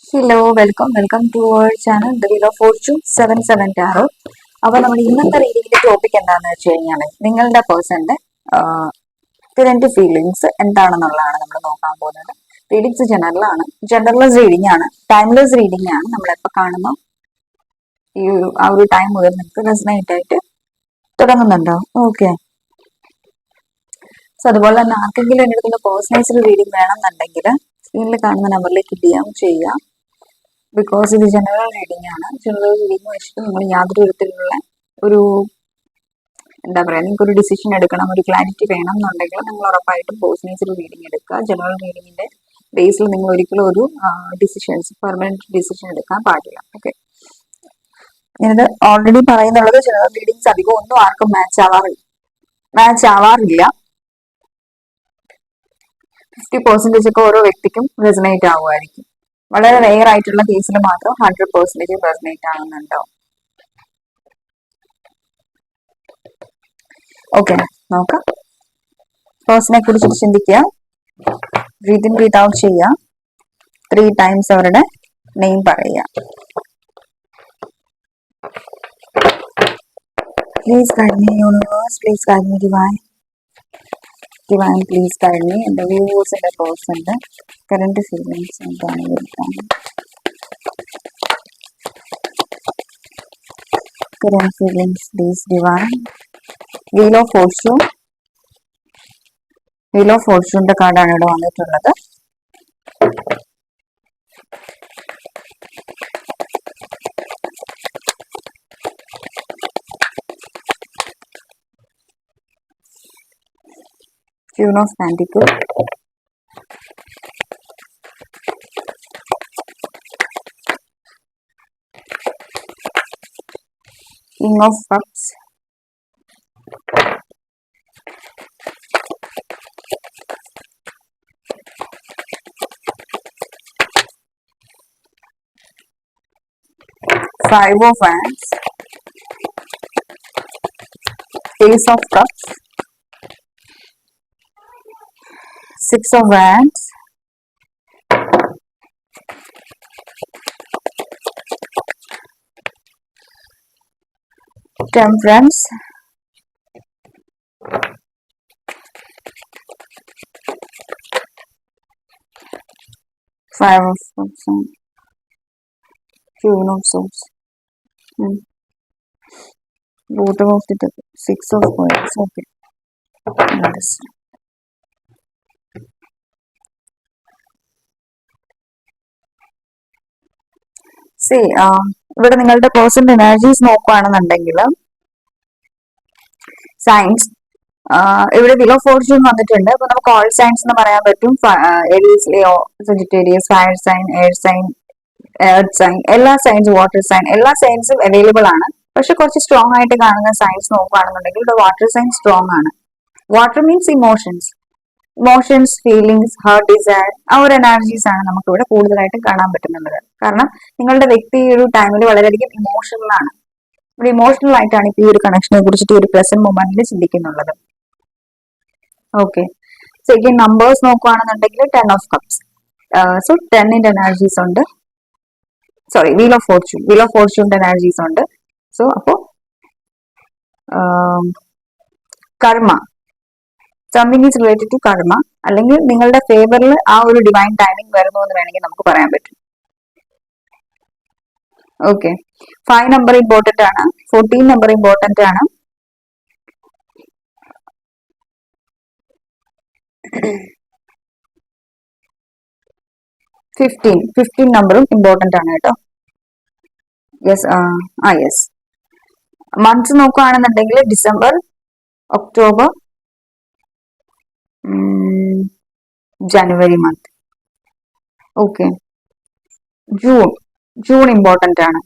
Hello welcome to our channel the wheel of fortune 77 tarot. അപ്പൊ നമ്മുടെ ഇന്നത്തെ റീഡിങ്ങിന്റെ topic എന്താണെന്ന് വെച്ച് കഴിഞ്ഞാൽ നിങ്ങളുടെ പേഴ്സന്റെ കറന്റ് ഫീലിങ്സ് എന്താണെന്നുള്ളതാണ് നമ്മൾ നോക്കാൻ പോകുന്നത്. റീഡിങ്സ് ജനറലൈസ് റീഡിംഗ് ആണ്, ടൈംലെസ് റീഡിംഗ് ആണ്. നമ്മളെപ്പോൾ കാണുന്നു ഈ ആ ഒരു ടൈം മുതൽ നിങ്ങൾക്ക് റെസനേറ്റ് ആയിട്ട് തുടങ്ങുന്നുണ്ടോ? ഓക്കെ. സോ അതുപോലെ തന്നെ ആർക്കെങ്കിലും എൻ്റെ അടുത്തുള്ള പേഴ്സണൈസ്ഡ് റീഡിംഗ് വേണമെന്നുണ്ടെങ്കിൽ സ്ക്രീനിൽ കാണുന്ന നമ്പറിലേക്ക് DM ചെയ്യാം. ബിക്കോസ് ഇത് ജനറൽ റീഡിംഗ് ആണ്. ജനറൽ റീഡിംഗ് വെച്ചിട്ട് നിങ്ങൾ യാതൊരു വിധത്തിലുള്ള ഒരു എന്താ പറയുക, നിങ്ങൾക്ക് ഒരു ഡിസിഷൻ എടുക്കണം, ഒരു ക്ലാരിറ്റി വേണം എന്നുണ്ടെങ്കിൽ നിങ്ങൾ ഉറപ്പായിട്ടും പേഴ്സണൈസ്ഡ് റീഡിംഗ് എടുക്കുക. ജനറൽ റീഡിങ്ങിന്റെ ബേസിൽ നിങ്ങൾ ഒരിക്കലും ഒരു പെർമനന്റ് ഡിസിഷൻ എടുക്കാൻ പാടില്ല. ഓക്കെ, ഞാനിത് ഓൾറെഡി പറയുന്നുള്ളത് ജനറൽ റീഡിങ്സ് അധികം ഒന്നും ആർക്കും മാച്ച് ആവാറില്ല. 50% ഒക്കെ ഓരോ വ്യക്തിക്കും റെസനേറ്റ് ആവുമായിരിക്കും. വളരെ റെയർ ആയിട്ടുള്ള കേസിൽ മാത്രം 100% റെസനേറ്റ് ആവുന്നുണ്ടാവും. ഓക്കെ, നോക്കാം. പേഴ്സണെ കുറിച്ച് ചിന്തിക്കുക. ബ്രീത്ത് ഇൻ ബ്രീത്ത് ഔട്ട് ചെയ്യുക. 3 times അവരുടെ നെയിം പറയുക. Please guide me, universe. Please guide me, divine. Divine, please guide me. And the viewers and the person, the current feelings and current feelings, please, divine. Wheel of Fortune. Wheel of Fortune കാർഡാണ് ഇവിടെ വന്നിട്ടുള്ളത്. Queen of Pentacles. King of Cups. Five of Wands. Ace of Cups. 6 of Wands. Temperance. 5 of Cups. Queen of Swords. Bottom of the 6 of Coins. Okay. Understand. ഇവിടെ നിങ്ങളുടെ personal energies നോക്കുകയാണെന്നുണ്ടെങ്കിൽ signs ഇവിടെ wheel of fortune വന്നിട്ടുണ്ട്. അപ്പൊ നമുക്ക് all signs എന്ന് പറയാൻ പറ്റും. Aries, Leo, Sagittarius, fire sign, air sign, earth sign, എല്ലാ സയൻസ്, വാട്ടർ സൈൻ, എല്ലാ സയൻസും അവൈലബിൾ ആണ്. പക്ഷെ കുറച്ച് സ്ട്രോങ് ആയിട്ട് കാണുന്ന സയൻസ് നോക്കുകയാണെന്നുണ്ടെങ്കിൽ ഇവിടെ വാട്ടർ സൈൻ സ്ട്രോങ് ആണ്. Water means emotions, feelings, heart, desire, ആ ഒരു എനർജീസ് ആണ് നമുക്ക് ഇവിടെ കൂടുതലായിട്ട് കാണാൻ പറ്റുന്നുള്ളത്. കാരണം നിങ്ങളുടെ വ്യക്തി ഈ ഒരു ടൈമിൽ വളരെയധികം ഇമോഷണൽ ആണ്. ഇവിടെ ഇമോഷണൽ ആയിട്ടാണ് ഇപ്പൊ ഈ ഒരു കണക്ഷനെ കുറിച്ചിട്ട് ഒരു പ്രസന്റ് മൊമെന്റിൽ ചിന്തിക്കുന്നുള്ളത്. ഓക്കെ, സെക്കൻഡ് നമ്പേഴ്സ് നോക്കുകയാണെന്നുണ്ടെങ്കിൽ 10 of Cups. സോ 10ന്റെ എനർജീസ് ഉണ്ട്. സോറി, വീൽ ഓഫ് ഫോർച്യൂണിന്റെ എനർജീസ് ഉണ്ട്. സോ അപ്പോ കർമ്മ, സംതിങ് ഈസ് റിലേറ്റഡ് ടു കർമ്മ, അല്ലെങ്കിൽ നിങ്ങളുടെ ഫേവറിൽ ആ ഒരു ഡിവൈൻ ടൈമിംഗ് വരുന്നു എന്ന് വേണമെങ്കിൽ നമുക്ക് പറയാൻ പറ്റും. ഓക്കെ, 5 നമ്പർ ഇമ്പോർട്ടന്റ് ആണ്. 14 നമ്പർ ഇമ്പോർട്ടന്റ് ആണ്. ഫിഫ്റ്റീൻ നമ്പറും ഇമ്പോർട്ടന്റ് ആണ് കേട്ടോ. യെസ്. മന്ത്സ് നോക്കുകയാണെന്നുണ്ടെങ്കിൽ ഡിസംബർ, ഒക്ടോബർ, ജനുവരി മന്ത്. ഓക്കെ, ജൂൺ ഇമ്പോർട്ടന്റ് ആണ്.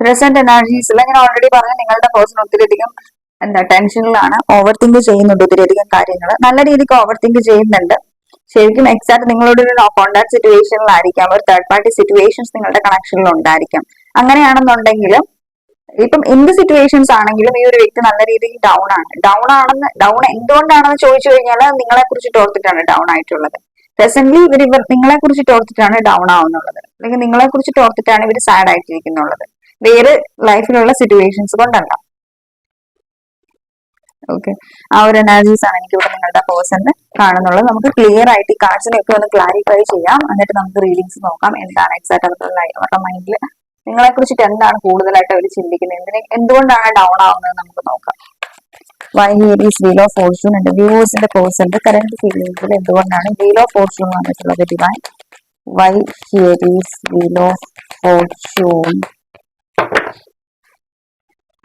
പ്രസന്റ് എനർജീസിൽ ഞാൻ ഓൾറെഡി പറഞ്ഞു, നിങ്ങളുടെ പേഴ്സൺ ഒത്തിരിയധികം ടെൻഷനിലാണ്, ഓവർ തിങ്ക് ചെയ്യുന്നുണ്ട് ഒത്തിരിയധികം കാര്യങ്ങൾ. നല്ല രീതിക്ക് ഓവർ തിങ്ക് ചെയ്യുന്നുണ്ട്. ശരിക്കും എക്സാക്ട് നിങ്ങളോട് ഒരു കോണ്ടാക്ട് സിറ്റുവേഷനിലായിരിക്കാം, ഒരു തേർഡ് പാർട്ടി സിറ്റുവേഷൻസ് നിങ്ങളുടെ കണക്ഷനിൽ ഉണ്ടായിരിക്കാം. അങ്ങനെയാണെന്നുണ്ടെങ്കിൽ ഇപ്പം എന്ത് സിറ്റുവേഷൻസ് ആണെങ്കിലും ഈ ഒരു വ്യക്തി നല്ല രീതിയിൽ ഡൗൺ എന്തുകൊണ്ടാണെന്ന് ചോദിച്ചു കഴിഞ്ഞാൽ നിങ്ങളെ കുറിച്ചിട്ട് ഓർത്തിട്ടാണ് ഡൗൺ ആയിട്ടുള്ളത്. പ്രസന്റ്ലി ഇവർ നിങ്ങളെ കുറിച്ചിട്ട് ഓർത്തിട്ടാണ് ഡൗൺ ആവുന്നുള്ളത്, അല്ലെങ്കിൽ നിങ്ങളെ കുറിച്ചിട്ട് ഓർത്തിട്ടാണ് ഇവർ സാഡ് ആയിട്ടിരിക്കുന്നുള്ളത്, വേറെ ലൈഫിലുള്ള സിറ്റുവേഷൻസ് കൊണ്ടല്ല. ഓക്കെ, ആ ഒരു എനർജീസ് ആണ് എനിക്ക് ഇവിടെ നിങ്ങളുടെ പേഴ്സണിൽ കാണുന്നുള്ളത്. നമുക്ക് ക്ലിയർ ആയിട്ട് ഈ കാർഡ്സിനെയൊക്കെ ഒന്ന് ക്ലാരിഫൈ ചെയ്യാം, എന്നിട്ട് നമുക്ക് റീഡിങ്സ് നോക്കാം. എന്താണ് എക്സാക്ട് അവരുടെ മൈൻഡിൽ നിങ്ങളെ കുറിച്ചിട്ട് എന്താണ് കൂടുതലായിട്ട് അവർ ചിന്തിക്കുന്നത്, എന്തുകൊണ്ടാണ് ഡൗൺ ആവുന്നത് നമുക്ക് നോക്കാം. Why here is wheel of fortune ഉണ്ട് വ്യൂവേഴ്സിന്റെ പേഴ്സന്റെ കറന്റ് ഫീലിംഗ്സിൽ എന്തുകൊണ്ടാണ് വീൽ ഓഫ് ഫോർച്യൂൺ വന്നിട്ടുള്ളത് divine. Why here is wheel of fortune,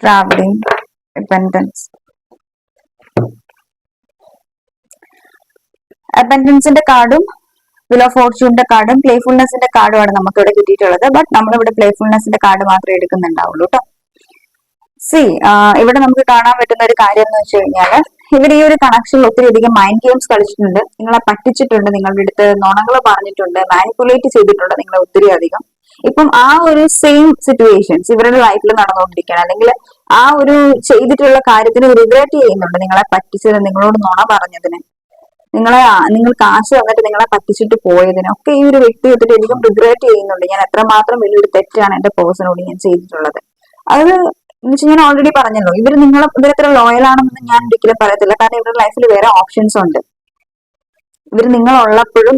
travelling, abundance. അബൻഡൻസിന്റെ കാർഡും വീൽ ഓഫ് ഫോർച്യൂണിന്റെ കാർഡും പ്ലേഫുൾനെസിന്റെ കാർഡുമാണ് നമുക്ക് ഇവിടെ കിട്ടിയിട്ടുള്ളത്. ബട്ട് നമ്മളിവിടെ പ്ലേഫുൾനെസിന്റെ കാർഡ് മാത്രമേ എടുക്കുന്നുണ്ടാവുള്ളൂ കേട്ടോ. സി ഇവിടെ നമുക്ക് കാണാൻ പറ്റുന്ന ഒരു കാര്യം എന്ന് വെച്ച് കഴിഞ്ഞാല് ഇവർ ഈ ഒരു കണക്ഷനിൽ ഒത്തിരി അധികം മൈൻഡ് ഗെയിംസ് കളിച്ചിട്ടുണ്ട്, നിങ്ങളെ പറ്റിച്ചിട്ടുണ്ട്, നിങ്ങളുടെ അടുത്ത് നുണകൾ പറഞ്ഞിട്ടുണ്ട്, മാനിപ്പുലേറ്റ് ചെയ്തിട്ടുണ്ട് നിങ്ങളെ ഒത്തിരി അധികം. ഇപ്പം ആ ഒരു സെയിം സിറ്റുവേഷൻസ് ഇവരുടെ ലൈഫിൽ നടന്നുകൊണ്ടിരിക്കുകയാണ്, അല്ലെങ്കിൽ ആ ഒരു ചെയ്തിട്ടുള്ള കാര്യത്തിന് റിഗ്രറ്റ് ചെയ്യുന്നുണ്ട്, നിങ്ങളെ പറ്റിച്ചത്, നിങ്ങളോട് നുണ പറഞ്ഞതിന്, നിങ്ങൾ കാശ് തന്നിട്ട് നിങ്ങളെ പറ്റിച്ചിട്ട് പോയതിനൊക്കെ ഈ ഒരു വ്യക്തി ഒത്തിരി അധികം റിഗ്രറ്റ് ചെയ്യുന്നുണ്ട്. ഞാൻ എത്രമാത്രം വലിയൊരു തെറ്റാണ് എന്റെ പേഴ്സണോട് ഞാൻ ചെയ്തിട്ടുള്ളത്. അത് എന്ന് വെച്ചാൽ ഞാൻ ഓൾറെഡി പറഞ്ഞല്ലോ, ഇവരെത്ര ലോയൽ ആണെന്ന് ഞാൻ ഒരിക്കലും പറയത്തില്ല. കാരണം ഇവരുടെ ലൈഫിൽ വേറെ ഓപ്ഷൻസ് ഉണ്ട്. ഇവർ നിങ്ങൾ ഉള്ളപ്പോഴും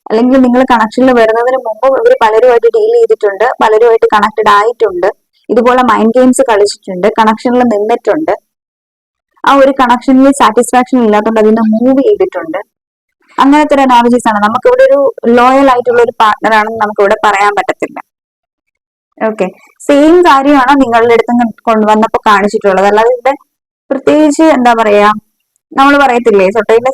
അല്ലെങ്കിൽ നിങ്ങൾ കണക്ഷനിൽ വരുന്നതിന് മുമ്പ് ഇവർ പലരുമായിട്ട് ഡീൽ ചെയ്തിട്ടുണ്ട്, പലരുമായിട്ട് കണക്റ്റഡ് ആയിട്ടുണ്ട്, ഇതുപോലെ മൈൻഡ് ഗെയിംസ് കളിച്ചിട്ടുണ്ട്, കണക്ഷനിൽ നിന്നിട്ടുണ്ട്. ആ ഒരു കണക്ഷനിൽ സാറ്റിസ്ഫാക്ഷൻ ഇല്ലാത്തതുകൊണ്ട് അതിനെ മൂവ് ചെയ്തിട്ടുണ്ട്. അങ്ങനത്തെ ഒരു എനർജീസ് ആണ്. നമുക്കിവിടെ ഒരു ലോയൽ ആയിട്ടുള്ള ഒരു പാർട്ട്ണർ ആണെന്ന് നമുക്കിവിടെ പറയാൻ പറ്റത്തില്ല. ഓക്കെ, സെയിം കാര്യമാണ് നിങ്ങളുടെ അടുത്ത് കൊണ്ടുവന്നപ്പോൾ കാണിച്ചിട്ടുള്ളത്. അല്ലാതെ ഇവിടെ പ്രത്യേകിച്ച് എന്താ പറയാ, നമ്മൾ പറയത്തില്ലേ ചൊട്ടയിലെ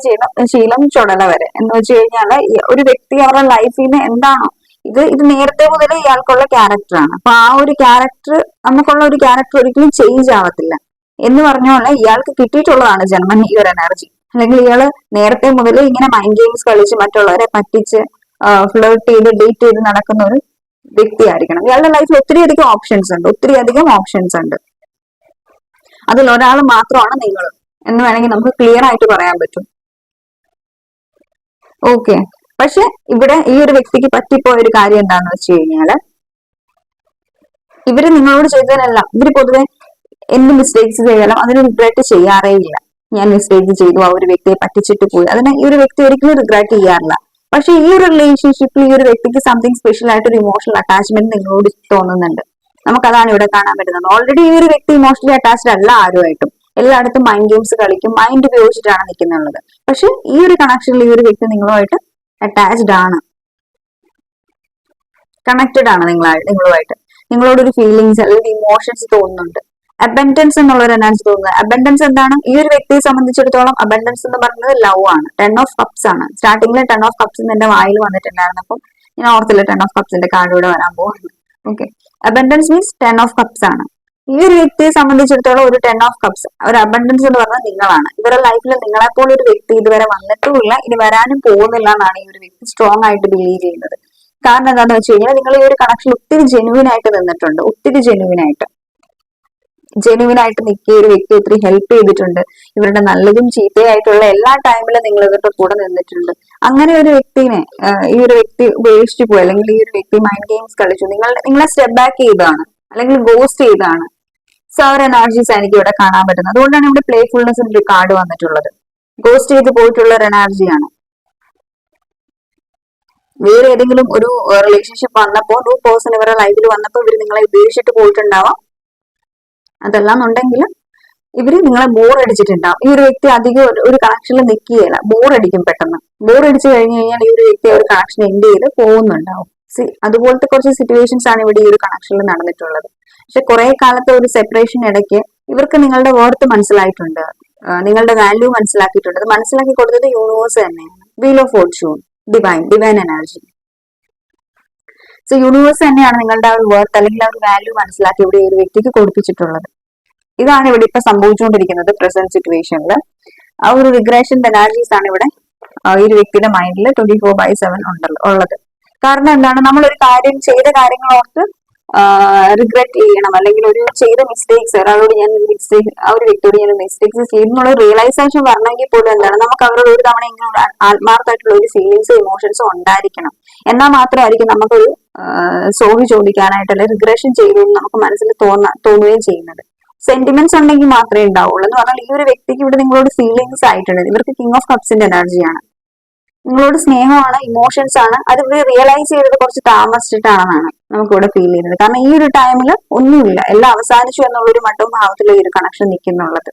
ശീലം ചുടല വരെ എന്ന് വെച്ച് കഴിഞ്ഞാൽ ഒരു വ്യക്തി അവരുടെ ലൈഫിൽ നിന്ന് എന്താണോ ഇത് നേരത്തെ മുതലേ ഇയാൾക്കുള്ള ക്യാരക്ടറാണ്. അപ്പൊ ആ ഒരു ക്യാരക്ടർ, നമുക്കുള്ള ഒരു ക്യാരക്ടർ ഒരിക്കലും ചേഞ്ച് ആവത്തില്ല എന്ന് പറഞ്ഞ പോലെ ഇയാൾക്ക് കിട്ടിയിട്ടുള്ളതാണ് ജന്മൻ ഈ ഒരു എനർജി. അല്ലെങ്കിൽ ഇയാള് നേരത്തെ മുതലേ ഇങ്ങനെ മൈൻഡ് ഗെയിംസ് കളിച്ച് മറ്റുള്ളവരെ പറ്റിച്ച് ഫ്ലേർട്ട് ചെയ്ത് ഡേറ്റ് ചെയ്ത് നടക്കുന്ന ഒരു വ്യക്തിയായിരിക്കണം. ഇയാളുടെ ലൈഫിൽ ഒത്തിരി അധികം ഓപ്ഷൻസ് ഉണ്ട്. അതിൽ ഒരാൾ മാത്രമാണ് നിങ്ങൾ എന്ന് വേണമെങ്കിൽ നമുക്ക് ക്ലിയർ ആയിട്ട് പറയാൻ പറ്റും. ഓക്കെ, പക്ഷെ ഇവിടെ ഈ ഒരു വ്യക്തിക്ക് പറ്റിപ്പോയ ഒരു കാര്യം എന്താണെന്ന് വെച്ച് കഴിഞ്ഞാല് ഇവര് നിങ്ങളോട് ചെയ്തതിനെല്ലാം ഇവര് പൊതുവെ എന്ത് മിസ്റ്റേക്സ് ചെയ്താലും അതിന് റിഗ്രറ്റ് ചെയ്യാറേ ഇല്ല. ഞാൻ മിസ്റ്റേക്ക് ചെയ്തു, ആ ഒരു വ്യക്തിയെ പറ്റിച്ചിട്ട് പോയി, അതിനെ ഈ ഒരു വ്യക്തി ഒരിക്കലും റിഗ്രറ്റ് ചെയ്യാറില്ല. പക്ഷെ ഈ ഒരു റിലേഷൻഷിപ്പിൽ ഈ ഒരു വ്യക്തിക്ക് സംതിങ് സ്പെഷ്യൽ ആയിട്ട് ഒരു ഇമോഷണൽ അറ്റാച്ച്മെന്റ് നിങ്ങളോട് തോന്നുന്നുണ്ട്. നമുക്കതാണ് ഇവിടെ കാണാൻ പറ്റുന്നത്. ഓൾറെഡി ഈ ഒരു വ്യക്തി ഇമോഷണലി അറ്റാച്ച്ഡ് അല്ല ആരുമായിട്ടും, എല്ലായിടത്തും മൈൻഡ് ഗെയിംസ് കളിക്കും, മൈൻഡ് ഉപയോഗിച്ചിട്ടാണ് നിൽക്കുന്നുള്ളത്. പക്ഷെ ഈ ഒരു കണക്ഷനിൽ ഈ ഒരു വ്യക്തി നിങ്ങളുമായിട്ട് അറ്റാച്ച്ഡ് ആണ്, കണക്റ്റഡ് ആണ് നിങ്ങളുമായിട്ട്. നിങ്ങളോടൊരു ഫീലിങ്സ് അല്ലെങ്കിൽ ഇമോഷൻസ് തോന്നുന്നുണ്ട്. അബൻഡൻസ് എന്നുള്ളൊരു എനർജി തോന്നുന്നത്. അബൻഡൻസ് എന്താണ്? ഈ ഒരു വ്യക്തിയെ സംബന്ധിച്ചിടത്തോളം അബൻഡൻസ് എന്ന് പറയുന്നത് ലവ് ആണ്, 10 ഓഫ് കപ്സ് ആണ്. സ്റ്റാർട്ടിംഗിൽ 10 ഓഫ് കപ്സ് എന്റെ വായിൽ വന്നിട്ടുണ്ടായിരുന്നു, അപ്പം ഞാൻ ഓർത്തില്ല 10 ഓഫ് കപ്സിന്റെ കാർഡ് ഇവിടെ വരാൻ പോകുന്നു. Okay, abundance means 10 of cups ആണ്. ഈ ഒരു വ്യക്തിയെ സംബന്ധിച്ചിടത്തോളം ഒരു 10 ഓഫ് കപ്സ്, ഒരു അബൻഡൻസ് എന്ന് പറഞ്ഞാൽ നിങ്ങളാണ്. ഇവരുടെ ലൈഫിൽ നിങ്ങളെപ്പോലെ ഒരു വ്യക്തി ഇതുവരെ വന്നിട്ടുമില്ല, ഇനി വരാനും പോകുന്നില്ല എന്നാണ് ഈ ഒരു വ്യക്തി സ്ട്രോങ് ആയിട്ട് ബിലീവ് ചെയ്യുന്നത്. കാരണം എന്താണെന്ന് വെച്ച് കഴിഞ്ഞാൽ നിങ്ങൾ ഈ ഒരു കണക്ഷൻ ഒത്തിരി ജെനുവിൻ ആയിട്ട് നിന്നിട്ടുണ്ട്, ഒത്തിരി ജെനുവിൻ ആയിട്ട് നിൽക്കിയ ഒരു വ്യക്തി ഒത്തിരി ഹെൽപ്പ് ചെയ്തിട്ടുണ്ട്. ഇവരുടെ നല്ലതും ചീത്തയായിട്ടുള്ള എല്ലാ ടൈമിലും നിങ്ങൾ ഇവരുടെ കൂടെ നിന്നിട്ടുണ്ട്. അങ്ങനെ ഒരു വ്യക്തിനെ ഈ ഒരു വ്യക്തി ഉപേക്ഷിച്ചു പോയി, അല്ലെങ്കിൽ ഈ ഒരു വ്യക്തി മൈൻഡ് ഗെയിംസ് കളിച്ചു, നിങ്ങളെ സ്റ്റെപ്പ് ബാക്ക് ചെയ്താണ്, അല്ലെങ്കിൽ ഗോസ്റ്റ് ചെയ്താണ്. സർ എനർജീസ് എനിക്ക് ഇവിടെ കാണാൻ പറ്റുന്നത്. അതുകൊണ്ടാണ് ഇവിടെ പ്ലേഫുൾനെസിന്റെ ഒരു കാർഡ് വന്നിട്ടുള്ളത്. ഗോസ്റ്റ് ചെയ്ത് പോയിട്ടുള്ള ഒരു എനർജിയാണ്. വേറെ ഏതെങ്കിലും ഒരു റിലേഷൻഷിപ്പ് വന്നപ്പോൾ ഒരു പേഴ്സൺ ഇവരുടെ ലൈഫിൽ വന്നപ്പോൾ ഇവർ നിങ്ങളെ ഉപേക്ഷിച്ചിട്ട് പോയിട്ടുണ്ടാവാം. അതല്ലാന്നുണ്ടെങ്കിൽ ഇവര് നിങ്ങളെ ബോർ അടിച്ചിട്ടുണ്ടാവും. ഈ ഒരു വ്യക്തി അധികം ഒരു കണക്ഷനിൽ നിൽക്കുകയില്ല, ബോർ അടിക്കും പെട്ടെന്ന്. ബോർ അടിച്ചു കഴിഞ്ഞു കഴിഞ്ഞാൽ ഈ ഒരു വ്യക്തി ഒരു കണക്ഷൻ എൻഡ് ചെയ്ത് പോകുന്നുണ്ടാവും. അതുപോലത്തെ കുറച്ച് സിറ്റുവേഷൻസ് ആണ് ഇവിടെ ഈ ഒരു കണക്ഷനിൽ നടന്നിട്ടുള്ളത്. പക്ഷെ കുറെ കാലത്തെ ഒരു സെപ്പറേഷൻ ഇടയ്ക്ക് ഇവർക്ക് നിങ്ങളുടെ വർത്ത് മനസ്സിലായിട്ടുണ്ട്, നിങ്ങളുടെ വാല്യൂ മനസ്സിലാക്കിയിട്ടുണ്ട്. അത് മനസ്സിലാക്കി കൊടുത്തത് യൂണിവേഴ്സ് തന്നെയാണ്. Wheel of Fortune, divine energy. So universe തന്നെയാണ് നിങ്ങളുടെ ആ ഒരു വർത്ത് അല്ലെങ്കിൽ ആ ഒരു വാല്യൂ മനസ്സിലാക്കി ഇവിടെ ഈ ഒരു വ്യക്തിക്ക് കൊടുപ്പിച്ചിട്ടുള്ളത്. ഇതാണ് ഇവിടെ ഇപ്പൊ സംഭവിച്ചുകൊണ്ടിരിക്കുന്നത് പ്രസന്റ് സിറ്റുവേഷനിൽ. ആ ഒരു റിഗ്രഷൻ എനർജീസ് ആണ് ഇവിടെ ഈ ഒരു വ്യക്തിയുടെ മൈൻഡിൽ 24/7 ഉള്ളത്. കാരണം എന്താണ്, നമ്മളൊരു കാര്യം ചെയ്ത കാര്യങ്ങൾ ഓർത്ത് റിഗ്രറ്റ് ചെയ്യണം, അല്ലെങ്കിൽ ഒരു ചെയ്ത മിസ്റ്റേക്സ് ഒരാളോട് ഞാൻ മിസ്റ്റേക്ക് ആ ഒരു വ്യക്തിയോട് ഞാൻ മിസ്റ്റേക്സ് ചെയ്യുന്നുള്ള റിയലൈസേഷൻ വരണമെങ്കിൽ പോലും എന്താണ് നമുക്ക് അവരോട് ഒരു തവണയെങ്കിലും ആത്മാർത്ഥമായിട്ടുള്ള ഒരു ഫീലിങ്സും ഇമോഷൻസും ഉണ്ടായിരിക്കണം. എന്നാൽ മാത്രമായിരിക്കും നമുക്കൊരു സോറി ചോദിക്കാനായിട്ട് അല്ലെങ്കിൽ റിഗ്രഷൻ ചെയ്തു നമുക്ക് മനസ്സിൽ തോന്നുകയും ചെയ്യുന്നത്. സെന്റിമെന്റ്സ് ഉണ്ടെങ്കിൽ മാത്രമേ ഉണ്ടാവുള്ളൂ. എന്ന് പറഞ്ഞാൽ ഈ ഒരു വ്യക്തിക്ക് ഇവിടെ നിങ്ങളോട് ഫീലിങ്സ് ആയിട്ടുണ്ട്. ഇവർക്ക് കിങ് ഓഫ് കപ്സിന്റെ എനർജിയാണ്, നിങ്ങളോട് സ്നേഹമാണ്, ഇമോഷൻസ് ആണ്. അത് ഇവർ റിയലൈസ് ചെയ്തത് കുറച്ച് താമസിച്ചിട്ടാണെന്നാണ് നമുക്കിവിടെ ഫീൽ ചെയ്യുന്നത്. കാരണം ഈ ഒരു ടൈമിൽ ഒന്നുമില്ല, എല്ലാം അവസാനിച്ചു എന്നുള്ള ഒരു മട്ടവും ഭാവത്തിലും ഈ ഒരു കണക്ഷൻ നിൽക്കുന്നുള്ളത്.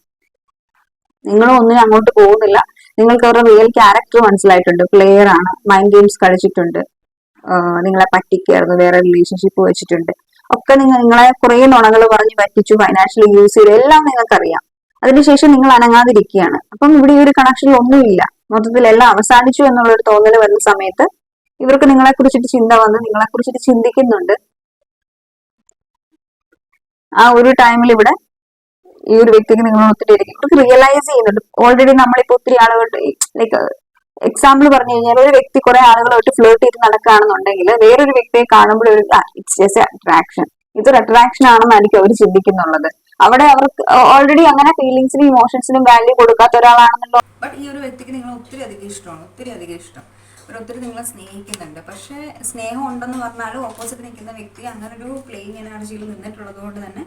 നിങ്ങളും ഒന്നിനും അങ്ങോട്ട് പോകുന്നില്ല. നിങ്ങൾക്ക് അവരുടെ റിയൽ ക്യാരക്ടർ മനസ്സിലായിട്ടുണ്ട്. പ്ലെയർ ആണ്, മൈൻഡ് ഗെയിംസ് കളിച്ചിട്ടുണ്ട്, നിങ്ങളെ പറ്റിക്കായിരുന്നു, വേറെ റിലേഷൻഷിപ്പ് വെച്ചിട്ടുണ്ട്, ഒക്കെ നിങ്ങളെ കുറെ നുണകൾ പറഞ്ഞ് പറ്റിച്ചു, ഫൈനാൻഷ്യലി യൂസ് ചെയ്തു, എല്ലാം നിങ്ങൾക്കറിയാം. അതിനുശേഷം നിങ്ങൾ അനങ്ങാതിരിക്കുകയാണ്. അപ്പം ഇവിടെ ഈ ഒരു കണക്ഷനിൽ ഒന്നുമില്ല, മൊത്തത്തിൽ എല്ലാം അവസാനിച്ചു എന്നുള്ളൊരു തോന്നൽ വരുന്ന സമയത്ത് ഇവർക്ക് നിങ്ങളെ കുറിച്ചിട്ട് ചിന്ത വന്ന് നിങ്ങളെ കുറിച്ചിട്ട് ചിന്തിക്കുന്നുണ്ട്. ആ ഒരു ടൈമിൽ ഇവിടെ ഈ ഒരു വ്യക്തിക്ക് നിങ്ങൾ ഒത്തിരി ഇവർക്ക് റിയലൈസ് ചെയ്യുന്നുണ്ട്. ഓൾറെഡി നമ്മളിപ്പോ ഒത്തിരി ആളുകളുടെ ലൈക്ക് എക്സാമ്പിൾ പറഞ്ഞു കഴിഞ്ഞാൽ ഒരു വ്യക്തി കുറെ ആളുകളായിട്ട് ഫ്ലോട്ട് ചെയ്ത് നടക്കുകയാണെന്നുണ്ടെങ്കിൽ വേറൊരു വ്യക്തിയെ കാണുമ്പോൾ ഒരു ഇറ്റ്സ് ജസ്റ്റ് അട്രാക്ഷൻ, ഇതൊരു അട്രാക്ഷൻ ആണെന്നായിരിക്കും അവർ ചിന്തിക്കുന്നുള്ളത്. അവിടെ അവർക്ക് ഓൾറെഡി അങ്ങനെ ഫീലിങ്സിനും ഇമോഷൻസിനും വാല്യൂ കൊടുക്കാത്ത ഒരാളാണെന്നല്ലോ. ബട്ട് ഈ ഒരു വ്യക്തിക്ക് നിങ്ങൾ ഒത്തിരി അധികം ഇഷ്ടമാണ്, ഒത്തിരി അധികം ഇഷ്ടം, ഒത്തിരി നിങ്ങളെ സ്നേഹിക്കുന്നുണ്ട്. പക്ഷേ സ്നേഹം ഉണ്ടെന്ന് പറഞ്ഞാലും ഓപ്പോസിറ്റ് നിൽക്കുന്ന വ്യക്തി അങ്ങനെ ഒരു പ്ലേയിങ് എനർജിയിൽ നിന്നിട്ടുള്ളത് കൊണ്ട് തന്നെ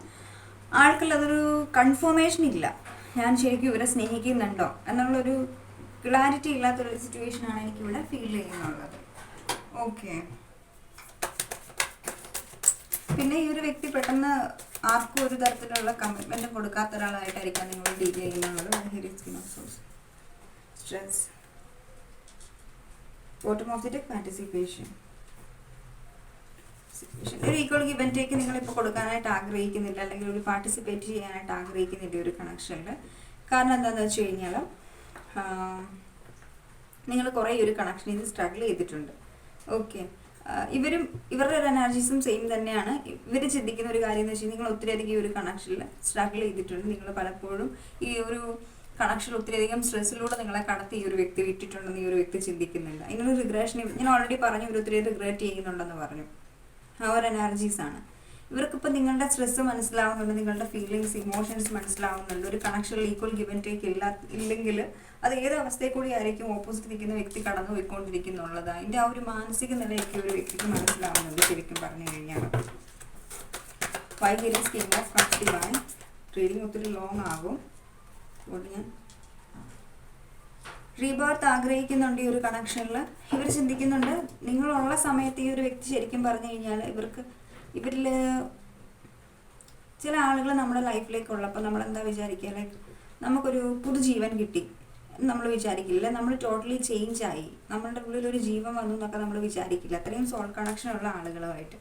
ആൾക്കുള്ള അതൊരു കൺഫർമേഷൻ ഇല്ല, ഞാൻ ശരിക്കും ഇവരെ സ്നേഹിക്കുന്നുണ്ടോ എന്നുള്ളൊരു ക്ലാരിറ്റി ഇല്ലാത്തൊരു സിറ്റുവേഷനാണ് എനിക്കിവിടെ ഫീൽ ചെയ്യുന്നുള്ളത്. ഓക്കെ, പിന്നെ ഈ ഒരു വ്യക്തി പെട്ടെന്ന് ആർക്കും ഒരു തരത്തിലുള്ള കമ്മിറ്റ്മെന്റ് കൊടുക്കാത്ത ഒരാളായിട്ടായിരിക്കാം നിങ്ങൾ ഡീൽ ചെയ്യുന്നുള്ളത്. Stress, bottom of the deck, participation, ഒരു ഈക്വൽ ഗിവ് ആൻഡ് ടേക്ക് നിങ്ങളിപ്പോൾ കൊടുക്കാനായിട്ട് ആഗ്രഹിക്കുന്നില്ല, അല്ലെങ്കിൽ ഒരു പാർട്ടിസിപ്പേറ്റ് ചെയ്യാനായിട്ട് ആഗ്രഹിക്കുന്നില്ല ഒരു കണക്ഷനിൽ. കാരണം എന്താണെന്ന് വെച്ച് കഴിഞ്ഞാൽ നിങ്ങൾ കുറേ ഒരു കണക്ഷനിൽ നിന്ന് സ്ട്രഗിൾ ചെയ്തിട്ടുണ്ട്. ഓക്കെ, ഇവരുടെ ഒരു എനർജീസും സെയിം തന്നെയാണ്. ഇവർ ചിന്തിക്കുന്ന ഒരു കാര്യം എന്ന് വെച്ചാൽ നിങ്ങൾ ഒത്തിരിയധികം ഈ ഒരു കണക്ഷനിൽ സ്ട്രഗിൾ ചെയ്തിട്ടുണ്ട്. നിങ്ങൾ പലപ്പോഴും ഈ ഒരു കണക്ഷൻ ഒത്തിരിയധികം സ്ട്രെസ്സിലൂടെ നിങ്ങളെ കടത്തി ഈ ഒരു വ്യക്തി വിട്ടിട്ടുണ്ടെന്ന് ഈ ഒരു വ്യക്തി ചിന്തിക്കുന്നില്ല. ഇങ്ങനൊരു റിഗ്രഷൻ ഞാൻ ഓൾറെഡി പറഞ്ഞു, ഇവർ ഒത്തിരി റിഗ്രറ്റ് ചെയ്യുന്നുണ്ടെന്ന് പറഞ്ഞു. ആ ഒരു എനർജീസാണ് ഇവർക്കിപ്പോൾ. നിങ്ങളുടെ സ്ട്രെസ് മനസ്സിലാവുന്നുണ്ട്, നിങ്ങളുടെ ഫീലിങ്സ് ഇമോഷൻസ് മനസ്സിലാവുന്നുണ്ട്. ഒരു കണക്ഷനിൽ ഈക്വൽ ഗിവ് ആൻഡ് ടേക്ക് ഇല്ലെങ്കിൽ അത് ഏത് അവസ്ഥയിൽ കൂടി ആയിരിക്കും ഓപ്പോസിറ്റ് നിൽക്കുന്ന വ്യക്തി കടന്നു പോയിക്കൊണ്ടിരിക്കുന്നുള്ളത്. അതിൻ്റെ ആ ഒരു മാനസിക നിലയൊക്കെ ഒരു വ്യക്തിക്ക് മനസ്സിലാവുന്നുണ്ട് ശരിക്കും പറഞ്ഞു കഴിഞ്ഞാൽ. വൈകിട്ട് കിങ് ഓഫ് കപ്സ് ഡിവൈൻ ട്രീഡിങ് ഒത്തിരി ലോങ് ആകും. അതുകൊണ്ട് ഞാൻ റീബർത്ത് ആഗ്രഹിക്കുന്നുണ്ട് ഈ ഒരു കണക്ഷനിൽ. ഇവർ ചിന്തിക്കുന്നുണ്ട് നിങ്ങളുള്ള സമയത്ത് ഈ ഒരു വ്യക്തി ശരിക്കും പറഞ്ഞു കഴിഞ്ഞാൽ ഇവരിൽ ചില ആളുകൾ നമ്മുടെ ലൈഫിലേക്കുള്ളപ്പോൾ നമ്മളെന്താ വിചാരിക്കുക, ലൈക്ക് നമുക്കൊരു പുതുജീവൻ കിട്ടി നമ്മൾ വിചാരിക്കില്ല, നമ്മൾ ടോട്ടലി ചേഞ്ച് ആയി, നമ്മളുടെ ഉള്ളിൽ ഒരു ജീവൻ വന്നു എന്നൊക്കെ നമ്മൾ വിചാരിക്കില്ല. അത്രയും സോൾ കണക്ഷൻ ഉള്ള ആളുകളുമായിട്ട്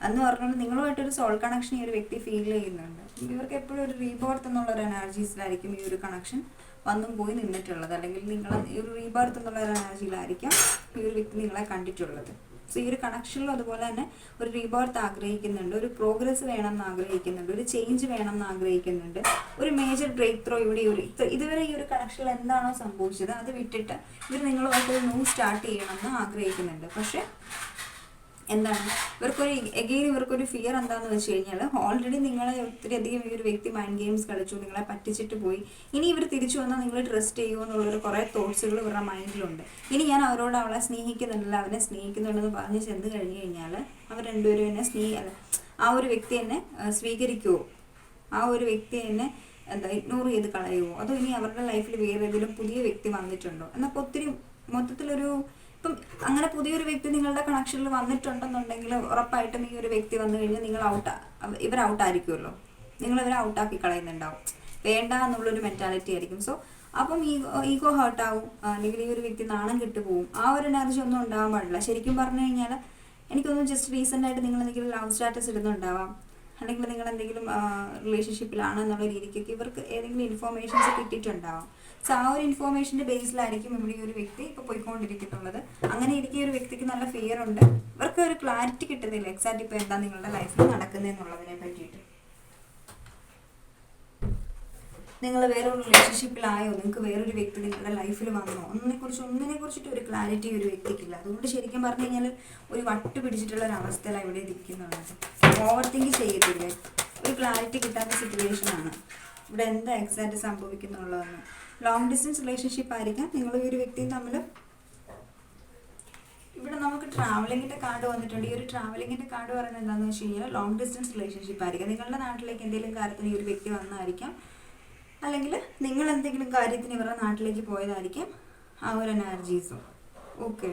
എന്ന് പറഞ്ഞാൽ നിങ്ങളുമായിട്ടൊരു സോൾ കണക്ഷൻ ഈ ഒരു വ്യക്തി ഫീൽ ചെയ്യുന്നുണ്ട്. ഇവർക്ക് എപ്പോഴും ഒരു റീബർത്ത് എന്നുള്ളൊരു എനർജീസിലായിരിക്കും ഈ ഒരു കണക്ഷൻ വന്നും പോയി നിന്നിട്ടുള്ളത്, അല്ലെങ്കിൽ നിങ്ങൾ ഈ ഒരു റീബർത്ത് എന്നുള്ള ഒരു എനർജിയിലായിരിക്കാം ഈ ഒരു വ്യക്തി നിങ്ങളെ കണ്ടിട്ടുള്ളത്. സോ ഈ ഒരു കണക്ഷനിലും അതുപോലെ തന്നെ ഒരു റീബർത്ത് ആഗ്രഹിക്കുന്നുണ്ട്, ഒരു പ്രോഗ്രസ് വേണം എന്ന് ആഗ്രഹിക്കുന്നുണ്ട്, ഒരു ചേഞ്ച് വേണം എന്ന് ആഗ്രഹിക്കുന്നുണ്ട്, ഒരു മേജർ ബ്രേക്ക് ത്രൂ ഇവിടെ ഇതുവരെ ഈ ഒരു കണക്ഷനിൽ എന്താണോ സംഭവിച്ചത് അത് വിട്ടിട്ട് ഇവർ നിങ്ങളുമായിട്ട് ഒരു ന്യൂ സ്റ്റാർട്ട് ചെയ്യണമെന്ന് ആഗ്രഹിക്കുന്നുണ്ട്. പക്ഷെ എന്താണ് ഇവർക്കൊരു ഫിയർ എന്താണെന്ന് വെച്ച് കഴിഞ്ഞാൽ ഓൾറെഡി നിങ്ങളെ ഒത്തിരി അധികം ഈ ഒരു വ്യക്തി മൈൻഡ് ഗെയിംസ് കളിച്ചു, നിങ്ങളെ പറ്റിച്ചിട്ട് പോയി. ഇനി ഇവർ തിരിച്ചു വന്നാൽ നിങ്ങൾ ട്രസ്റ്റ് ചെയ്യുമോ എന്നുള്ളൊരു കുറേ തോട്ട്സുകൾ ഇവരുടെ മൈൻഡിലുണ്ട്. ഇനി ഞാൻ അവരോട് അവളെ സ്നേഹിക്കുന്നുണ്ടല്ലോ അവനെ സ്നേഹിക്കുന്നുണ്ടെന്ന് പറഞ്ഞ് ചെന്ന് കഴിഞ്ഞ് കഴിഞ്ഞാൽ അവർ രണ്ടുപേരും എന്നെ ആ ഒരു വ്യക്തി എന്നെ സ്വീകരിക്കുമോ, ആ ഒരു വ്യക്തി എന്നെ ഇഗ്നോർ ചെയ്ത് കളയുമോ, അതോ ഇനി അവരുടെ ലൈഫിൽ വേറെ ഏതെങ്കിലും പുതിയ വ്യക്തി വന്നിട്ടുണ്ടോ എന്നൊക്കെ ഒത്തിരി മൊത്തത്തിലൊരു ഇപ്പം അങ്ങനെ പുതിയൊരു വ്യക്തി നിങ്ങളുടെ കണക്ഷനിൽ വന്നിട്ടുണ്ടെന്നുണ്ടെങ്കിൽ ഉറപ്പായിട്ടും ഈ ഒരു വ്യക്തി വന്നു കഴിഞ്ഞാൽ ഇവർ ഔട്ടായിരിക്കുമല്ലോ, നിങ്ങളിവരെ ഔട്ടാക്കി കളയുന്നുണ്ടാവും, വേണ്ട എന്നുള്ളൊരു മെൻറ്റാലിറ്റി ആയിരിക്കും. സോ അപ്പം ഈഗോ ഹേർട്ടാവും, അല്ലെങ്കിൽ ഈ ഒരു വ്യക്തി നാണം കിട്ടുപോകും. ആ ഒരു എനർജി ഒന്നും ഉണ്ടാകാൻ പാടില്ല. ശരിക്കും പറഞ്ഞു കഴിഞ്ഞാൽ എനിക്കൊന്നും ജസ്റ്റ് റീസെൻ്റായിട്ട് നിങ്ങൾ എന്തെങ്കിലും ലവ് സ്റ്റാറ്റസ് ഇടുന്നുണ്ടാവാം, അല്ലെങ്കിൽ നിങ്ങൾ എന്തെങ്കിലും റിലേഷൻഷിപ്പിലാണ് എന്നുള്ള രീതിക്കൊക്കെ ഇവർക്ക് ഏതെങ്കിലും ഇൻഫോർമേഷൻസ് കിട്ടിയിട്ടുണ്ടാവാം. സോ ആ ഒരു ഇൻഫോർമേഷൻ്റെ ബേസിലായിരിക്കും ഇവിടെ ഈ ഒരു വ്യക്തി ഇപ്പോൾ പോയിക്കൊണ്ടിരിക്കുന്നുള്ളത്. അങ്ങനെ ഇരിക്കുന്ന ഒരു വ്യക്തിക്ക് നല്ല ഫിയർ ഉണ്ട്, ഇവർക്ക് ഒരു ക്ലാരിറ്റി കിട്ടുന്നില്ല എക്സാക്റ്റ് ഇപ്പോൾ എന്താ നിങ്ങളുടെ ലൈഫിൽ നടക്കുന്നതെന്നുള്ളതിനെ പറ്റിയിട്ട്. നിങ്ങൾ വേറൊരു റിലേഷൻഷിപ്പിലായോ, നിങ്ങൾക്ക് വേറൊരു വ്യക്തി നിങ്ങളുടെ ലൈഫിൽ വന്നോ, ഒന്നിനെ കുറിച്ചിട്ട് ഒരു ക്ലാരിറ്റി ഒരു വ്യക്തിക്കില്ല. അതുകൊണ്ട് ശരിക്കും പറഞ്ഞു കഴിഞ്ഞാൽ ഒരു വട്ട് പിടിച്ചിട്ടുള്ള ഒരു അവസ്ഥയിലാണ് ഇവിടെ ഇരിക്കുന്നുള്ളത്. ഓവർ തിങ്ക് ചെയ്യത്തില്ലേ, ഒരു ക്ലാരിറ്റി കിട്ടാത്ത സിറ്റുവേഷനാണ് ഇവിടെ. എന്താ എക്സാക്റ്റ് സംഭവിക്കുന്നുള്ളതെന്ന്. ലോങ് ഡിസ്റ്റൻസ് റിലേഷൻഷിപ്പ് ആയിരിക്കാം നിങ്ങൾ ഈ ഒരു വ്യക്തിയും തമ്മിൽ. ഇവിടെ നമുക്ക് ട്രാവലിങ്ങിൻ്റെ കാർഡ് വന്നിട്ടുണ്ട്. ഈ ഒരു ട്രാവലിങ്ങിൻ്റെ കാർഡ് പറയുന്നത് എന്താണെന്ന് വെച്ച് കഴിഞ്ഞാൽ ലോങ് ഡിസ്റ്റൻസ് റിലേഷൻഷിപ്പ് ആയിരിക്കാം. നിങ്ങളുടെ നാട്ടിലേക്ക് എന്തെങ്കിലും കാര്യത്തിന് ഈ ഒരു വ്യക്തി വന്നായിരിക്കാം, അല്ലെങ്കിൽ നിങ്ങൾ എന്തെങ്കിലും കാര്യത്തിന് ഇവരുടെ നാട്ടിലേക്ക് പോയതായിരിക്കാം ആ ഒരു എനർജീസും. ഓക്കെ,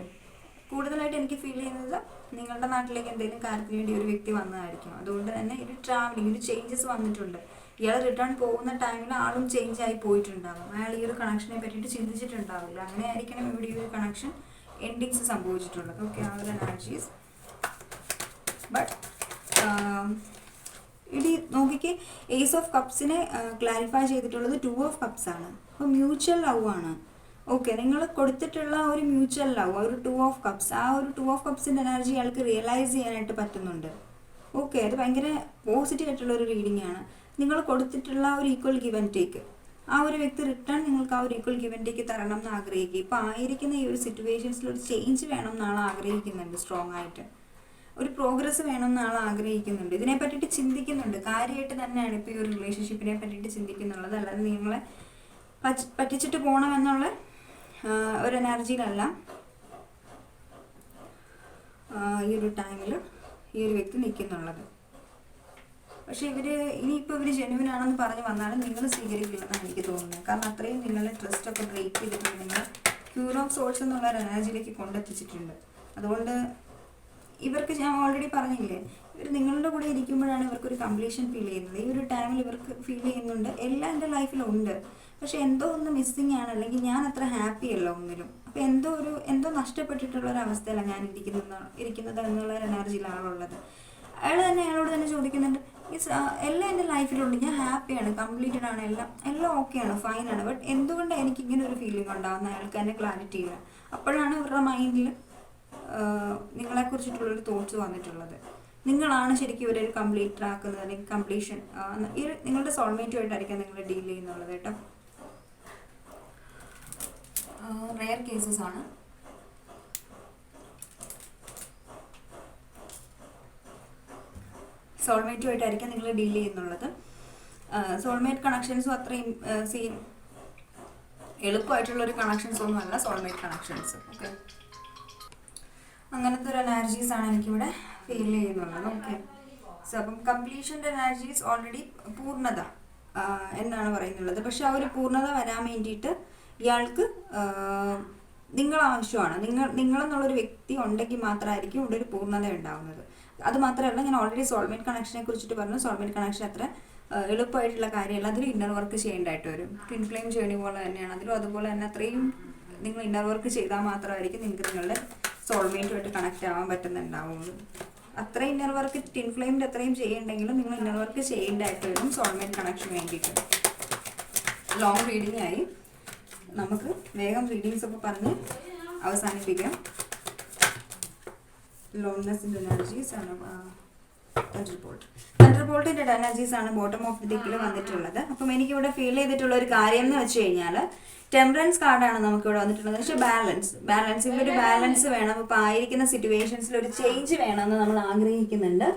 കൂടുതലായിട്ട് എനിക്ക് ഫീൽ ചെയ്യുന്നത് നിങ്ങളുടെ നാട്ടിലേക്ക് എന്തെങ്കിലും കാര്യത്തിന് വേണ്ടി ഒരു വ്യക്തി വന്നതായിരിക്കും. അതുകൊണ്ട് തന്നെ ഒരു ട്രാവലിംഗ്, ഒരു ചേഞ്ചസ് വന്നിട്ടുണ്ട്. ഇയാൾ റിട്ടേൺ പോകുന്ന ടൈമിൽ ആളും ചേഞ്ച് ആയി പോയിട്ടുണ്ടാകും. അയാൾ ഈ ഒരു കണക്ഷനെ പറ്റിയിട്ട് ചിന്തിച്ചിട്ടുണ്ടാവില്ല. അങ്ങനെ ആയിരിക്കണം ഇവിടെ ഈ ഒരു കണക്ഷൻ എൻഡിങ്സ് സംഭവിച്ചിട്ടുള്ളത്. ഓക്കെ, ആ ഒരു എനർജീസ്. ബട്ട് ഇടി നോക്കിക്ക്, ഏസ് ഓഫ് കപ്സിനെ ക്ലാരിഫൈ ചെയ്തിട്ടുള്ളത് 2 ഓഫ് കപ്സ് ആണ്. അപ്പോൾ മ്യൂച്വൽ ലവ് ആണ്. ഓക്കെ, നിങ്ങൾ കൊടുത്തിട്ടുള്ള ഒരു മ്യൂച്വൽ ലവ്, ഒരു 2 ഓഫ് കപ്സ്, ആ ഒരു 2 ഓഫ് കപ്സിൻ്റെ എനർജി അയാൾക്ക് റിയലൈസ് ചെയ്യാനായിട്ട് പറ്റുന്നുണ്ട്. ഓക്കെ, അത് ഭയങ്കര പോസിറ്റീവ് ആയിട്ടുള്ള ഒരു റീഡിംഗ് ആണ്. നിങ്ങൾ കൊടുത്തിട്ടുള്ള ഒരു ഈക്വൽ ഗിവ് ആൻഡ് ടേക്ക്, ആ ഒരു വ്യക്തി റിട്ടേൺ നിങ്ങൾക്ക് ആ ഒരു ഈക്വൽ ഗിവ് ആൻഡ് ടേക്ക് തരണം എന്ന് ആഗ്രഹിക്കുക. ഇപ്പോൾ ആയിരിക്കുന്ന ഈ ഒരു സിറ്റുവേഷൻസിൽ ഒരു ചേഞ്ച് വേണം എന്നാണ് ആഗ്രഹിക്കുന്നുണ്ട്. സ്ട്രോങ് ആയിട്ട് ഒരു പ്രോഗ്രസ് വേണം എന്നാൾ ആഗ്രഹിക്കുന്നുണ്ട്. ഇതിനെ പറ്റിയിട്ട് ചിന്തിക്കുന്നുണ്ട്. കാര്യമായിട്ട് തന്നെയാണ് ഇപ്പോൾ ഈ ഒരു റിലേഷൻഷിപ്പിനെ പറ്റിയിട്ട് ചിന്തിക്കുന്നുള്ളത്. അല്ലാതെ നിങ്ങളെ പറ്റിച്ചിട്ട് പോകണമെന്നുള്ള ഒരു എനർജിയിലല്ല ഈ ഒരു ടൈമിൽ ഈ ഒരു വ്യക്തി നിൽക്കുന്നുള്ളത്. പക്ഷേ ഇനിയിപ്പോൾ ഇവർ ജെന്യുവൻ ആണെന്ന് പറഞ്ഞ് വന്നാലും നിങ്ങൾ സ്വീകരിക്കില്ലെന്നാണ് എനിക്ക് തോന്നുന്നത്. കാരണം അത്രയും നിങ്ങളെ ട്രസ്റ്റൊക്കെ ബ്രേക്ക് ചെയ്തിട്ടുണ്ട്. നിങ്ങൾ ക്യൂർ ഓഫ് സോൾസ് എന്നുള്ള ഒരു എനർജിയിലേക്ക് കൊണ്ടെത്തിച്ചിട്ടുണ്ട്. അതുകൊണ്ട് ഇവർക്ക് ഞാൻ ഓൾറെഡി പറഞ്ഞില്ലേ, ഇവർ നിങ്ങളുടെ കൂടെ ഇരിക്കുമ്പോഴാണ് ഇവർക്കൊരു കംപ്ലീഷൻ ഫീൽ ചെയ്യുന്നത്. ഈ ഒരു ടൈമിൽ ഇവർക്ക് ഫീൽ ചെയ്യുന്നുണ്ട് എല്ലാം എൻ്റെ ലൈഫിലുണ്ട്, പക്ഷെ എന്തോ ഒന്ന് മിസ്സിങ് ആണ്, അല്ലെങ്കിൽ ഞാൻ അത്ര ഹാപ്പി അല്ല ഒന്നിലും. അപ്പോൾ എന്തോ നഷ്ടപ്പെട്ടിട്ടുള്ള ഒരു അവസ്ഥയിലാണ് ഞാൻ ഇരിക്കുന്നത് എന്നുള്ള ഒരു എനർജിയിലാണുള്ളത്. അയാളോട് തന്നെ ചോദിക്കുന്നുണ്ട്, എല്ലാം എൻ്റെ ലൈഫിലുണ്ട്, ഞാൻ ഹാപ്പിയാണ്, കംപ്ലീറ്റഡ് ആണ്, എല്ലാം ഓക്കെയാണ്, ഫൈനാണ്. ബട്ട് എന്തുകൊണ്ട് എനിക്ക് ഇങ്ങനെ ഒരു ഫീലിംഗ് ഉണ്ടാകുന്ന അയാൾക്ക് തന്നെ ക്ലാരിറ്റി ഇല്ല. അപ്പോഴാണ് ഇവരുടെ മൈൻഡിൽ നിങ്ങളെക്കുറിച്ചിട്ടുള്ളൊരു തോട്ട്സ് വന്നിട്ടുള്ളത്. നിങ്ങളാണ് ശരിക്കും ഇവരെ കംപ്ലീറ്റ് ആക്കുന്നത്, അല്ലെങ്കിൽ കംപ്ലീഷൻ ഈ നിങ്ങളുടെ സോൾമേറ്റുമായിട്ടായിരിക്കാം നിങ്ങൾ ഡീൽ ചെയ്യുന്നുള്ളത് കേട്ടോ. റെയർ കേസസ് ആണ്. സോൾമേറ്റുമായിട്ടായിരിക്കാം നിങ്ങൾ ഡീൽ ചെയ്യുന്നുള്ളത്. സോൾമേറ്റ് കണക്ഷൻസും അത്രയും എളുപ്പമായിട്ടുള്ളൊരു കണക്ഷൻസ് ഒന്നും അല്ല സോൾമേറ്റ് കണക്ഷൻസ്. ഓക്കെ, അങ്ങനത്തെ ഒരു എനർജീസാണ് എനിക്കിവിടെ ഫീൽ ചെയ്യുന്നുള്ളത്. ഓക്കെ, സോ അപ്പം കംപ്ലീഷൻ്റെ എനർജീസ് ഓൾറെഡി പൂർണ്ണത എന്നാണ് പറയുന്നുള്ളത്. പക്ഷെ ആ ഒരു പൂർണ്ണത വരാൻ വേണ്ടിയിട്ട് ഇയാൾക്ക് നിങ്ങൾ ആവശ്യമാണ്. നിങ്ങളെന്നുള്ളൊരു വ്യക്തി ഉണ്ടെങ്കിൽ മാത്രമായിരിക്കും ഇവിടെ ഒരു പൂർണ്ണത ഉണ്ടാകുന്നത്. അത് മാത്രമല്ല, ഞാൻ ഓൾറെഡി സോൾമേറ്റ് കണക്ഷനെ കുറിച്ചിട്ട് പറഞ്ഞു. സോൾമേറ്റ് കണക്ഷൻ അത്ര എളുപ്പമായിട്ടുള്ള കാര്യമല്ല. അതിൽ ഇന്നർ വർക്ക് ചെയ്യേണ്ടതായിട്ട് വരും. ട്വിൻ ഫ്ലെയിം ജേണി പോലെ തന്നെയാണ് അതിലും. അതുപോലെ തന്നെ അത്രയും നിങ്ങൾ ഇന്നർ വർക്ക് ചെയ്താൽ മാത്രമായിരിക്കും നിങ്ങൾക്ക് നിങ്ങളുടെ സോൾമേറ്റുമായിട്ട് കണക്റ്റ് ആവാൻ പറ്റുന്നുണ്ടാവുള്ളൂ. അത്രയും ഇന്നർ വർക്ക് ട്വിൻ ഫ്ലെയിമിൻ്റെ അത്രയും ചെയ്യണ്ടെങ്കിലും നിങ്ങൾ ഇന്നർ വർക്ക് ചെയ്യേണ്ടതായിട്ട് വരും സോൾമേറ്റ് കണക്ഷന് വേണ്ടിയിട്ട്. ലോങ് റീഡിംഗ് ആയി, നമുക്ക് വേഗം റീഡിങ്സ് ഒക്കെ പറഞ്ഞ് അവസാനിപ്പിക്കാം. ലോൺനെസ്സിൻ്റെ എനർജീസ് ആണ് തണ്ടർബോൾട്ടിൻ്റെ എനർജീസ് ആണ് ബോട്ടം ഓഫ് ദി ഡെക്കിൽ വന്നിട്ടുള്ളത്. അപ്പം എനിക്കിവിടെ ഫീൽ ചെയ്തിട്ടുള്ള ഒരു കാര്യം എന്ന് വെച്ച് കഴിഞ്ഞാൽ ടെമ്പറൻസ് കാർഡാണ് നമുക്കിവിടെ വന്നിട്ടുള്ളത്. പക്ഷേ ബാലൻസ് ഇവിടെ ഒരു ബാലൻസ് വേണം. ഇപ്പോൾ ആയിരിക്കുന്ന സിറ്റുവേഷൻസിൽ ഒരു ചേഞ്ച് വേണമെന്ന് നമ്മൾ ആഗ്രഹിക്കുന്നുണ്ട്.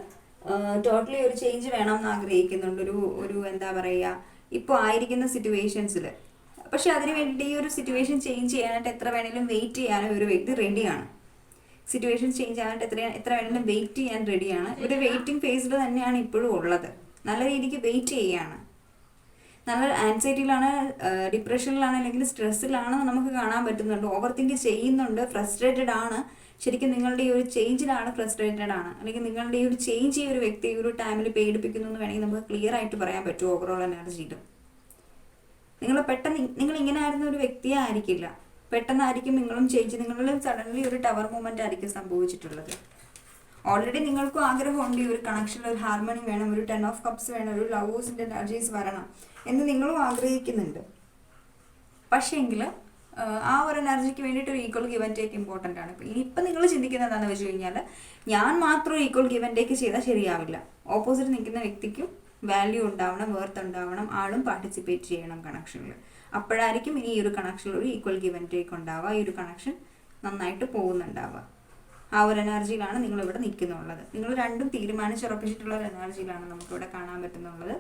ടോട്ടലി ഒരു ചേഞ്ച് വേണമെന്ന് ആഗ്രഹിക്കുന്നുണ്ട്. ഒരു എന്താ പറയുക, ഇപ്പോൾ ആയിരിക്കുന്ന സിറ്റുവേഷൻസിൽ. പക്ഷെ അതിന് വേണ്ടി ഈ ഒരു സിറ്റുവേഷൻ ചേഞ്ച് ചെയ്യാനായിട്ട് എത്ര വേണമെങ്കിലും വെയിറ്റ് ചെയ്യാനും ഒരു വ്യക്തി റെഡിയാണ്. സിറ്റുവേഷൻ ചേഞ്ച് ആകാനായിട്ട് എത്ര വേണമെങ്കിലും വെയിറ്റ് ചെയ്യാൻ റെഡിയാണ്. ഒരു വെയിറ്റിംഗ് ഫേസിൽ തന്നെയാണ് ഇപ്പോഴും ഉള്ളത്. നല്ല രീതിക്ക് വെയിറ്റ് ചെയ്യുകയാണ്. നല്ല ആൻസൈറ്റിയിലാണ്, ഡിപ്രഷനിലാണ്, അല്ലെങ്കിൽ സ്ട്രെസ്സിലാണ് നമുക്ക് കാണാൻ പറ്റുന്നുണ്ട്. ഓവർ തിങ്ക് ചെയ്യുന്നുണ്ട്, ഫ്രസ്ട്രേറ്റഡ് ആണ്. ശരിക്കും നിങ്ങളുടെ ഈ ഒരു ചേഞ്ചിലാണ് ഫ്രസ്ട്രേറ്റഡ് ആണ്, അല്ലെങ്കിൽ നിങ്ങളുടെ ഈ ഒരു ചേഞ്ച് ഈ ഒരു വ്യക്തി ഈ ഒരു ടൈമിൽ പേടിപ്പിക്കുന്നു എന്ന് വേണമെങ്കിൽ നമുക്ക് ക്ലിയർ ആയിട്ട് പറയാൻ പറ്റും. ഓവറോൾ എനർജിയിൽ നിങ്ങൾ ഇങ്ങനെ ആയിരുന്ന ഒരു വ്യക്തിയെ ആയിരിക്കില്ല. പെട്ടെന്നായിരിക്കും നിങ്ങളും ചേഞ്ച്, നിങ്ങളിൽ സഡൻലി ഒരു ടവർ മൂവ്മെന്റ് ആയിരിക്കും സംഭവിച്ചിട്ടുള്ളത്. ഓൾറെഡി നിങ്ങൾക്കും ആഗ്രഹമുണ്ട് ഈ ഒരു കണക്ഷനിൽ ഒരു ഹാർമണി വേണം, ഒരു 10 ഓഫ് കപ്സ് വേണം, ഒരു ലവേഴ്സിന്റെ എനർജീസ് വരണം എന്ന് നിങ്ങളും ആഗ്രഹിക്കുന്നുണ്ട്. പക്ഷേങ്കിൽ ആ ഒരു എനർജിക്ക് വേണ്ടിയിട്ട് ഒരു equal give and take important ആണ്. ഇപ്പം നിങ്ങൾ ചിന്തിക്കുന്നത് എന്താണെന്ന് വെച്ച് കഴിഞ്ഞാൽ, ഞാൻ മാത്രം ഈക്വൽ ഗിവ് ആൻഡ് ടേക്ക് ചെയ്താൽ ശരിയാവില്ല. ഓപ്പോസിറ്റ് നിൽക്കുന്ന വ്യക്തിക്കും വാല്യൂ ഉണ്ടാവണം, വർത്ത് ഉണ്ടാവണം, ആളും പാർട്ടിസിപ്പേറ്റ് ചെയ്യണം കണക്ഷനിൽ. അപ്പോഴായിരിക്കും ഇനി ഈ ഒരു കണക്ഷനിൽ ഒരു ഈക്വൽ ഗിവ് ആൻഡ് ടേക്ക് ഉണ്ടാവുക, ഈ ഒരു കണക്ഷൻ നന്നായിട്ട് പോകുന്നുണ്ടാവുക. ആ ഒരു എനർജിയിലാണ് നിങ്ങളിവിടെ നിൽക്കുന്നുള്ളത്. നിങ്ങൾ രണ്ടും തീരുമാനിച്ചുറപ്പിച്ചിട്ടുള്ള ഒരു എനർജിയിലാണ് നമുക്കിവിടെ കാണാൻ പറ്റുന്നുള്ളത്.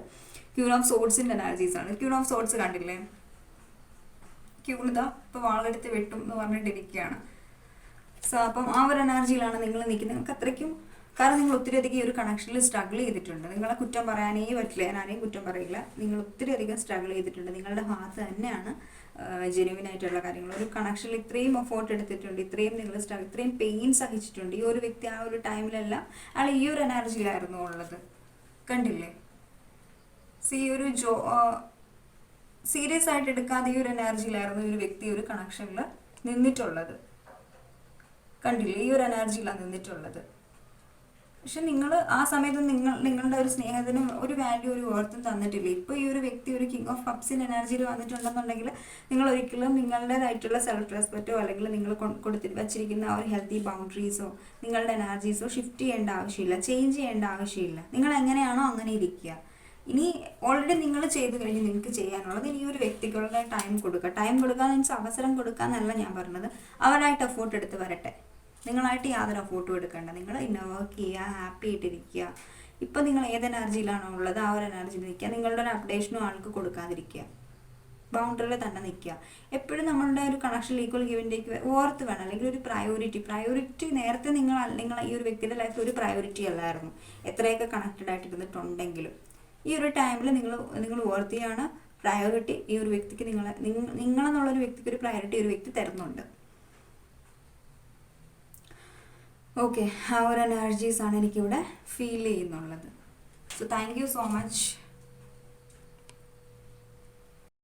ക്യൂൺ ഓഫ് സോഡ്സിൻ്റെ എനർജീസാണ്. ക്യൂൺ ഓഫ് സോഡ്സ് കണ്ടില്ലേ, ക്യൂൺ ഇതാ ഇപ്പോൾ വാളെടുത്ത് വെട്ടും എന്ന് പറഞ്ഞിട്ടിരിക്കുകയാണ്. സോ അപ്പം ആ ഒരു എനർജിയിലാണ് നിങ്ങൾ നിൽക്കുന്നത്. നിങ്ങൾക്ക് അത്രയ്ക്കും, കാരണം നിങ്ങൾ ഒത്തിരി അധികം ഈ ഒരു കണക്ഷനിൽ സ്ട്രഗിൾ ചെയ്തിട്ടുണ്ട്. നിങ്ങളെ കുറ്റം പറയാനേ പറ്റില്ല, ഞാൻ ആരെയും കുറ്റം പറയില്ല. നിങ്ങൾ ഒത്തിരി അധികം സ്ട്രഗിൾ ചെയ്തിട്ടുണ്ട്. നിങ്ങളുടെ ഭാഗത്ത് തന്നെയാണ് ജെന്യുവിൻ ആയിട്ടുള്ള കാര്യങ്ങൾ. ഒരു കണക്ഷനിൽ ഇത്രയും എഫോർട്ട് എടുത്തിട്ടുണ്ട്, ഇത്രയും നിങ്ങൾ ഇത്രയും പെയിൻ സഹിച്ചിട്ടുണ്ട്. ഈ ഒരു വ്യക്തി ആ ഒരു ടൈമിലെല്ലാം അയാൾ ഈ ഒരു എനർജിയിലായിരുന്നു ഉള്ളത്, കണ്ടില്ലേ. ഈ ഒരു സീരിയസ് ആയിട്ട് എടുക്കാതെ ഈ ഒരു എനർജിയിലായിരുന്നു ഈ ഒരു വ്യക്തി ഒരു കണക്ഷനിൽ നിന്നിട്ടുള്ളത്, കണ്ടില്ലേ. ഈ ഒരു എനർജിയിലാണ് നിന്നിട്ടുള്ളത്. പക്ഷെ നിങ്ങൾ ആ സമയത്ത് നിങ്ങളുടെ ഒരു സ്നേഹത്തിന് ഒരു വാല്യൂ, ഒരു വർത്തും തന്നിട്ടില്ല. ഇപ്പോൾ ഈ ഒരു വ്യക്തി ഒരു കിങ് ഓഫ് കപ്സിൻ്റെ എനർജിയിൽ വന്നിട്ടുണ്ടെന്നുണ്ടെങ്കിൽ നിങ്ങൾ ഒരിക്കലും നിങ്ങളുടേതായിട്ടുള്ള സെൽഫ് റെസ്പെക്റ്റോ അല്ലെങ്കിൽ നിങ്ങൾ വച്ചിരിക്കുന്ന ആ ഒരു ഹെൽത്തി ബൗണ്ടറീസോ നിങ്ങളുടെ എനർജീസോ ഷിഫ്റ്റ് ചെയ്യേണ്ട ആവശ്യമില്ല, ചേഞ്ച് ചെയ്യേണ്ട ആവശ്യമില്ല. നിങ്ങൾ എങ്ങനെയാണോ അങ്ങനെ ഇരിക്കുക. ഇനി ഓൾറെഡി നിങ്ങൾ ചെയ്ത് കഴിഞ്ഞ് നിങ്ങൾക്ക് ചെയ്യാനുള്ളത് ഇനി ഒരു വ്യക്തിക്കുള്ള ടൈം കൊടുക്കുക. ടൈം കൊടുക്കുക മീൻസ് അവസരം കൊടുക്കുക എന്നല്ല ഞാൻ പറഞ്ഞത്, അവരായിട്ട് എഫോർട്ട് എടുത്ത് വരട്ടെ. നിങ്ങളായിട്ട് യാതൊരു എഫോർട്ടും എടുക്കേണ്ട. നിങ്ങൾ ഇന്ന വർക്ക് ചെയ്യുക, ഹാപ്പി ആയിട്ടിരിക്കുക. ഇപ്പം നിങ്ങൾ ഏത് എനർജിയിലാണോ ഉള്ളത് ആ ഒരു എനർജിയിൽ നിൽക്കുക. നിങ്ങളുടെ ഒരു അപ്ഡേഷനും ആൾക്ക് കൊടുക്കാതിരിക്കുക, ബൗണ്ടറിയിൽ തന്നെ നിൽക്കുക. എപ്പോഴും നമ്മളുടെ ഒരു കണക്ഷൻ ഈക്വൽ ഗിവിൻ്റേക്ക് ഓർത്ത് വേണം. അല്ലെങ്കിൽ ഒരു പ്രയോറിറ്റി നേരത്തെ നിങ്ങൾ ഈ ഒരു വ്യക്തിയുടെ ലൈഫിൽ ഒരു പ്രയോറിറ്റി അല്ലായിരുന്നു, എത്രയൊക്കെ കണക്റ്റഡ് ആയിട്ടിരുന്നിട്ടുണ്ടെങ്കിലും. ഈ ഒരു ടൈമിൽ നിങ്ങൾ ഓർത്ത് ചെയ്യാണ് പ്രയോറിറ്റി ഈ ഒരു വ്യക്തിക്ക്, നിങ്ങളെന്നുള്ളൊരു വ്യക്തിക്ക് ഒരു പ്രയോറിറ്റി ഒരു വ്യക്തി തരുന്നുണ്ട്. ഓക്കെ, ആ ഒരു എനർജീസാണ് എനിക്കിവിടെ ഫീൽ ചെയ്യുന്നുള്ളത്. So thank you so much.